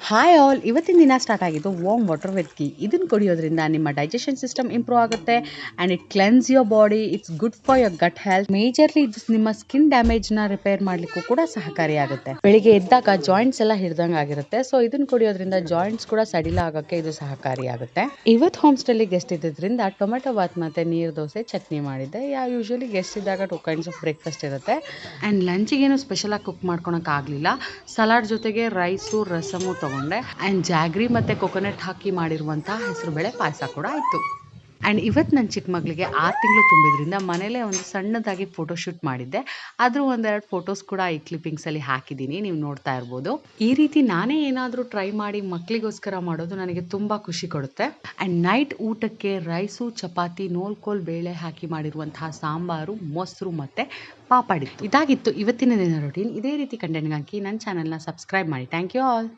Hi all, ಇವತ್ತಿನ ದಿನ start ಆಗಿದ್ದು ವಾರ್ಮ್ ವಾಟರ್ ವಿತ್ ಗೀ. ಇದನ್ನು ಕುಡಿಯೋದ್ರಿಂದ ನಿಮ್ಮ ಡೈಜೆಷನ್ ಸಿಸ್ಟಮ್ ಇಂಪ್ರೂವ್ ಆಗುತ್ತೆ and it cleanse your body. It's good for your gut health. Majorly ಇದು ನಿಮ್ಮ ಸ್ಕಿನ್ ಡ್ಯಾಮೇಜ್ನ ರಿಪೇರ್ ಮಾಡಲಿಕ್ಕೂ ಕೂಡ ಸಹಕಾರಿಯಾಗುತ್ತೆ. ಬೆಳಿಗ್ಗೆ ಎದ್ದಾಗ ಜಾಯಿಂಟ್ಸ್ ಎಲ್ಲ ಹಿಡ್ದಂಗೆ ಆಗಿರುತ್ತೆ. ಸೊ ಇದನ್ನು ಕುಡಿಯೋದ್ರಿಂದ ಜಾಯಿಂಟ್ಸ್ ಕೂಡ ಸಡಿಲ ಆಗೋಕ್ಕೆ ಇದು ಸಹಕಾರಿಯಾಗುತ್ತೆ. ಇವತ್ತು ಹೋಮ್ ಸ್ಟೇಲಿ ಗೆಸ್ಟ್ ಇದ್ದಿದ್ದರಿಂದ ಟೊಮೆಟೊ ಬಾತ್ ಮತ್ತು ನೀರು ದೋಸೆ ಚಟ್ನಿ ಮಾಡಿದ್ದೆ. ಯೂಶಲಿ ಗೆಸ್ಟ್ ಇದ್ದಾಗ 2 kinds ಆಫ್ ಬ್ರೇಕ್ಫಾಸ್ಟ್ ಇರುತ್ತೆ. ಆ್ಯಂಡ್ ಲಂಚಿಗೇನು ಸ್ಪೆಷಲಾಗಿ ಕುಕ್ ಮಾಡ್ಕೊಳಕ್ಕಾಗಲಿಲ್ಲ. ಸಲಾಡ್ ಜೊತೆಗೆ ರೈಸು ರಸಮು ತೊಗೊಂಡೆ ಆ್ಯಂಡ್ ಜಾಗ್ರಿ ಮತ್ತು ಕೊಕೊನಟ್ ಹಾಕಿ ಮಾಡಿರುವಂಥ ಹೆಸರುಬೇಳೆ ಪಾಯಸ ಕೂಡ ಇತ್ತು. ಆ್ಯಂಡ್ ಇವತ್ತು ನನ್ನ ಚಿಕ್ಕ ಮಗಳಿಗೆ 6 ತಿಂಗಳು ತುಂಬಿದ್ರಿಂದ ಮನೇಲೇ ಒಂದು ಸಣ್ಣದಾಗಿ ಫೋಟೋಶೂಟ್ ಮಾಡಿದ್ದೆ. ಅದ್ರ ಒಂದೆರಡು ಫೋಟೋಸ್ ಕೂಡ ಈ ಕ್ಲಿಪ್ಪಿಂಗ್ಸಲ್ಲಿ ಹಾಕಿದ್ದೀನಿ, ನೀವು ನೋಡ್ತಾ ಇರ್ಬೋದು. ಈ ರೀತಿ ನಾನೇ ಏನಾದರೂ ಟ್ರೈ ಮಾಡಿ ಮಕ್ಕಳಿಗೋಸ್ಕರ ಮಾಡೋದು ನನಗೆ ತುಂಬ ಖುಷಿ ಕೊಡುತ್ತೆ. ಆ್ಯಂಡ್ ನೈಟ್ ಊಟಕ್ಕೆ ರೈಸು ಚಪಾತಿ ನೋಲ್ಕೋಲ್ ಬೇಳೆ ಹಾಕಿ ಮಾಡಿರುವಂತಹ ಸಾಂಬಾರು ಮೊಸರು ಮತ್ತು ಪಾಪಡಿತ್ತು. ಇದಾಗಿತ್ತು ಇವತ್ತಿನ ದಿನ ರೂಟೀನ್. ಇದೇ ರೀತಿ ಕಂಟೆಂಟ್ಗಾಗಿ ನನ್ನ ಚಾನಲ್ನ ಸಬ್ಸ್ಕ್ರೈಬ್ ಮಾಡಿ. Thank you all.